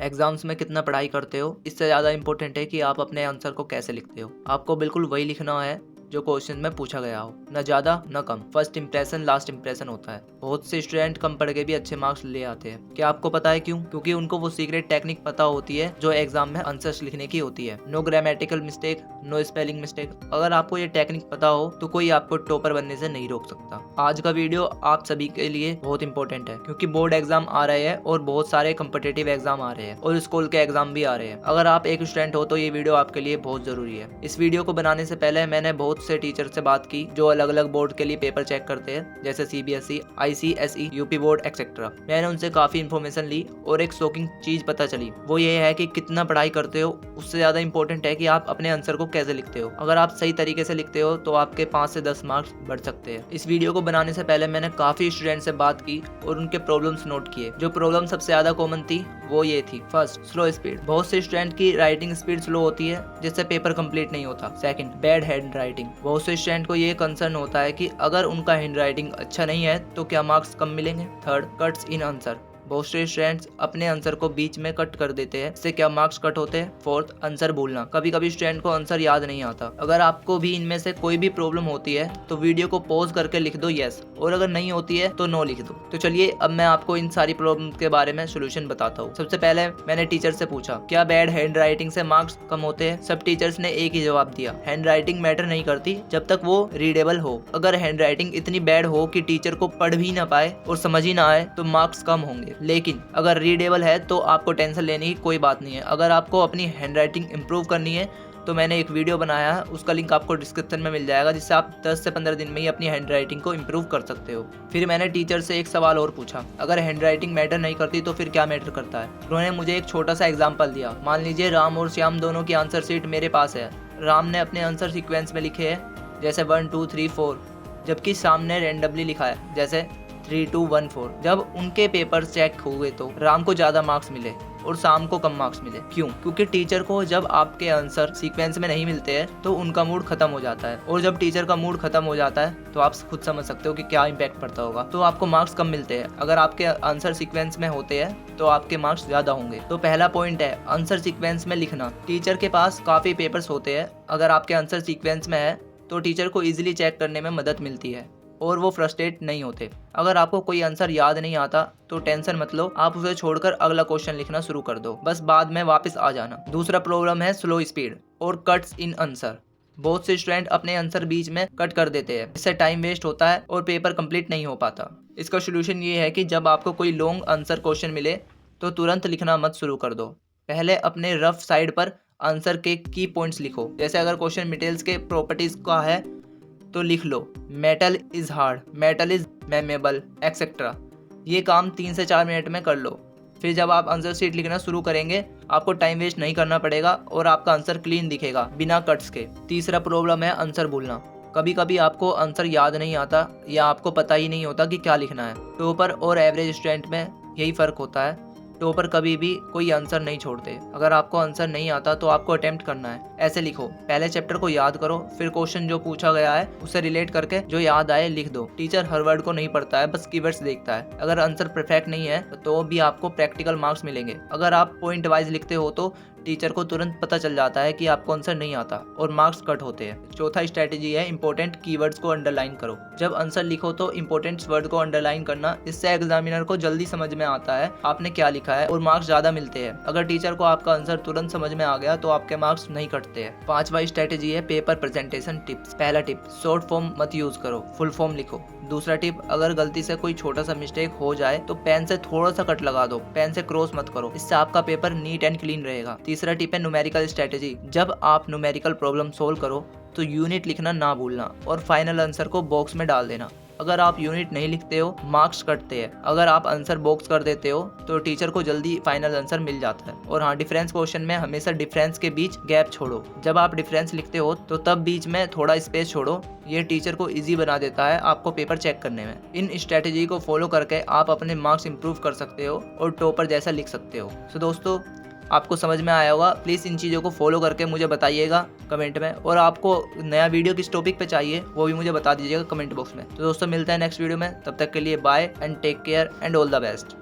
Exams में कितना पढ़ाई करते हो इससे ज़्यादा इंपॉर्टेंट है कि आप अपने आंसर को कैसे लिखते हो। आपको बिल्कुल वही लिखना है जो क्वेश्चन में पूछा गया हो, न ज़्यादा न कम। फर्स्ट इंप्रेशन लास्ट इंप्रेशन होता है। बहुत से स्टूडेंट कम पढ़ के भी अच्छे मार्क्स ले आते हैं। क्या आपको पता है क्यों? क्योंकि उनको वो सीक्रेट टेक्निक पता होती है जो एग्जाम में आंसर्स लिखने की होती है। No grammatical mistake, no spelling mistake. अगर आपको ये टेक्निक पता हो तो कोई आपको टॉपर बनने से नहीं रोक सकता। आज का वीडियो आप सभी के लिए बहुत इंपॉर्टेंट है क्योंकि बोर्ड एग्जाम आ रहे हैं और बहुत सारे कम्पिटेटिव एग्जाम आ रहे हैं और स्कूल के एग्जाम भी आ रहे हैं। अगर आप एक स्टूडेंट हो तो ये वीडियो आपके लिए बहुत जरूरी है। इस वीडियो को बनाने से पहले मैंने बहुत से टीचर से बात की जो अलग अलग बोर्ड के लिए पेपर चेक करते हैं, जैसे CBSE, ICSE, UP board etcetera. मैंने उनसे काफी इन्फॉर्मेशन ली और एक शॉकिंग चीज पता चली, वो ये है कि कितना पढ़ाई करते हो उससे ज्यादा इंपॉर्टेंट है कि आप अपने आंसर को कैसे लिखते हो। अगर आप सही तरीके से लिखते हो तो आपके 5 से 10 मार्क्स बढ़ सकते हैं। इस वीडियो को बनाने से पहले मैंने काफी स्टूडेंट से बात की और उनके प्रॉब्लम्स नोट किए। जो प्रॉब्लम सबसे ज्यादा कॉमन थी वो ये थी। First, slow speed. बहुत से स्टूडेंट की राइटिंग स्पीड स्लो होती है जिससे पेपर कंप्लीट नहीं होता। Second, bad hand writing. बहुत से स्टूडेंट को ये कंसर्न होता है कि अगर उनका हैंड राइटिंग अच्छा नहीं है तो क्या मार्क्स कम मिलेंगे। Third, cuts in answer. बहुत से स्टूडेंट्स अपने आंसर को बीच में कट कर देते हैं, इससे क्या मार्क्स कट होते हैं। फोर्थ, आंसर भूलना। कभी कभी स्टूडेंट को आंसर याद नहीं आता। अगर आपको भी इनमें से कोई भी प्रॉब्लम होती है तो वीडियो को पॉज करके लिख दो यस, और अगर नहीं होती है तो नो लिख दो। तो चलिए अब मैं आपको इन सारी प्रॉब्लम के बारे में सोल्यूशन बताता हूँ। सबसे पहले मैंने टीचर से पूछा क्या बैड हैंड राइटिंग से मार्क्स कम होते हैं। सब टीचर्स ने एक ही जवाब दिया, हैंड राइटिंग मैटर नहीं करती जब तक वो रीडेबल हो। अगर हैंड राइटिंग इतनी बैड हो कि टीचर को पढ़ भी ना पाए और समझ ही ना आए तो मार्क्स कम होंगे, लेकिन अगर रीडेबल है तो आपको टेंशन लेने की कोई बात नहीं है। अगर आपको अपनी हैंड राइटिंग इंप्रूव करनी है तो मैंने एक वीडियो बनाया है, उसका लिंक आपको डिस्क्रिप्शन में मिल जाएगा, जिससे आप 10 से 15 दिन में ही अपनी हैंड राइटिंग को इंप्रूव कर सकते हो। फिर मैंने टीचर से एक सवाल और पूछा, अगर हैंड राइटिंग मैटर नहीं करती तो फिर क्या मैटर करता है। उन्होंने मुझे एक छोटा सा एग्जाम्पल दिया। मान लीजिए राम और श्याम दोनों की आंसर शीट मेरे पास है। राम ने अपने आंसर सीक्वेंस में लिखे है जैसे 1 2 3 4, जबकि श्याम ने रेंडमली लिखा है जैसे 3 2 1 4। जब उनके पेपर चेक हुए तो राम को ज्यादा मार्क्स मिले और शाम को कम मार्क्स मिले। क्यों? क्योंकि टीचर को जब आपके आंसर सीक्वेंस में नहीं मिलते हैं तो उनका मूड खत्म हो जाता है, और जब टीचर का मूड खत्म हो जाता है तो आप खुद समझ सकते हो कि क्या इम्पैक्ट पड़ता होगा। तो आपको मार्क्स कम मिलते हैं। अगर आपके आंसर सीक्वेंस में होते हैं तो आपके मार्क्स ज्यादा होंगे। तो पहला पॉइंट है आंसर सीक्वेंस में लिखना। टीचर के पास काफी पेपर्स होते हैं, अगर आपके आंसर सीक्वेंस में है तो टीचर को इजिली चेक करने में मदद मिलती है और वो फ्रस्ट्रेट नहीं होते। अगर आपको कोई आंसर याद नहीं आता तो टेंशन मत लो, आप उसे छोड़कर अगला क्वेश्चन लिखना शुरू कर दो, बस बाद में वापस आ जाना। दूसरा प्रॉब्लम है स्लो स्पीड और कट्स इन आंसर। बहुत से स्टूडेंट अपने आंसर बीच में कट कर देते हैं, इससे टाइम वेस्ट होता है और पेपर कंप्लीट नहीं हो पाता। इसका सोल्यूशन ये है कि जब आपको कोई लॉन्ग आंसर क्वेश्चन मिले तो तुरंत लिखना मत शुरू कर दो। पहले अपने रफ साइड पर आंसर के की पॉइंट्स लिखो। जैसे अगर क्वेश्चन मेटेरियल्स के प्रॉपर्टीज का है तो लिख लो metal is hard, metal is malleable etcetera. ये काम 3 से 4 मिनट में कर लो। फिर जब आप आंसर शीट लिखना शुरू करेंगे आपको टाइम वेस्ट नहीं करना पड़ेगा और आपका आंसर क्लीन दिखेगा बिना कट्स के। तीसरा प्रॉब्लम है आंसर भूलना। कभी कभी आपको आंसर याद नहीं आता या आपको पता ही नहीं होता कि क्या लिखना है। टॉपर और एवरेज स्टूडेंट में यही फर्क होता है। टॉपर कभी भी कोई आंसर नहीं छोड़ते। अगर आपको आंसर नहीं आता तो आपको अटेम्प्ट करना है। ऐसे लिखो, पहले चैप्टर को याद करो, फिर क्वेश्चन जो पूछा गया है उससे रिलेट करके जो याद आए लिख दो। टीचर हर वर्ड को नहीं पढ़ता है, बस कीवर्ड्स देखता है। अगर आंसर परफेक्ट नहीं है तो भी आपको प्रैक्टिकल मार्क्स मिलेंगे। अगर आप पॉइंट वाइज लिखते हो तो टीचर को तुरंत पता चल जाता है कि आपको आंसर नहीं आता और मार्क्स कट होते हैं। चौथा स्ट्रेटेजी है इंपॉर्टेंट कीवर्ड्स को अंडरलाइन करो। जब आंसर लिखो तो इंपॉर्टेंट वर्ड को अंडरलाइन करना, इससे एग्जामिनर को जल्दी समझ में आता है आपने क्या लिखा है और मार्क्स ज्यादा मिलते हैं। अगर टीचर को आपका आंसर तुरंत समझ में आ गया तो आपके मार्क्स नहीं कटते हैं। पांचवा स्ट्रेटेजी है पेपर प्रेजेंटेशन टिप्स। पहला टिप, शॉर्ट फॉर्म मत यूज करो, फुल फॉर्म लिखो। दूसरा टिप, अगर गलती से कोई छोटा सा मिस्टेक हो जाए तो पेन से थोड़ा सा कट लगा दो, पेन से क्रॉस मत करो, इससे आपका पेपर नीट एंड क्लीन रहेगा। तीसरा टिप है न्यूमेरिकल स्ट्रेटेजी। जब आप न्यूमेरिकल प्रॉब्लम सोल्व करो तो यूनिट लिखना ना भूलना और फाइनल आंसर को बॉक्स में डाल देना। अगर आप यूनिट नहीं लिखते हो मार्क्स कटते हैं। अगर आप आंसर बॉक्स कर देते हो तो टीचर को जल्दी फाइनल आंसर मिल जाता है। और हाँ, डिफरेंस क्वेश्चन में हमेशा डिफरेंस के बीच गैप छोड़ो। जब आप डिफरेंस लिखते हो तो तब बीच में थोड़ा स्पेस छोड़ो, ये टीचर को इजी बना देता है आपको पेपर चेक करने में। इन स्ट्रेटेजी को फॉलो करके आप अपने मार्क्स इंप्रूव कर सकते हो और टॉपर जैसा लिख सकते हो। तो दोस्तों, आपको समझ में आया होगा। प्लीज़ इन चीज़ों को फॉलो करके मुझे बताइएगा कमेंट में, और आपको नया वीडियो किस टॉपिक पे चाहिए वो भी मुझे बता दीजिएगा कमेंट बॉक्स में। तो दोस्तों, मिलते हैं नेक्स्ट वीडियो में, तब तक के लिए bye and take care and all the best.